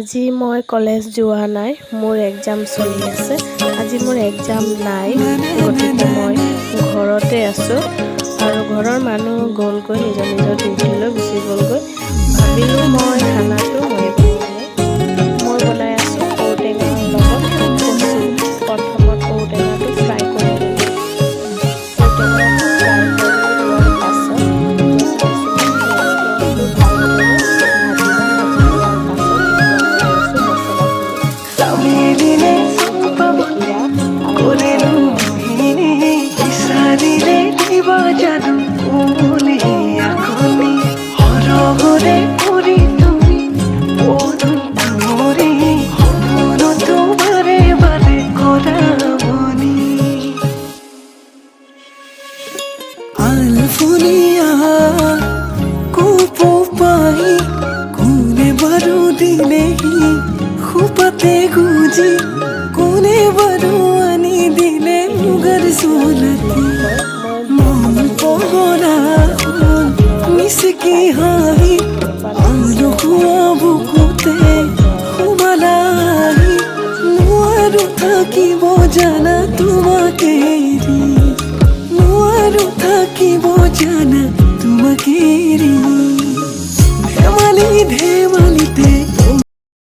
আজি মই কলেজ যোৱা নাই, মোৰ এক্সাম চলি আছে। আজি মোৰ এক্সাম নাই, গতিকে মই ঘৰতে আছোঁ আৰু ঘৰৰ মানুহ গ'লগৈ, নিজৰ নিজৰ ডিউটিলৈ গুচি গ'লগৈ। ভাবিলোঁ মই খানাটো মই বনাই আছোঁ ঔটেঙাৰ লগত কচু। প্ৰথমত ঔটেঙাটো ফ্ৰাই কৰি ল'লোঁ। ঔটেঙাটো ফ্ৰাই কৰি লোৱাৰ পাছত আলফুলিয়া কোপো পাই কোনে বারু দিলেহি খুপাতে গুজি কোনে বারু আনি দিলে মুগর সোলতি মন পগলা হল মিসকি হাহি আলু হুয়া বুকুতে হুবালাহি নোৱাৰো থাকিব জানা তোমাকে থাকিব জানা তোমাকে ধেমালিতে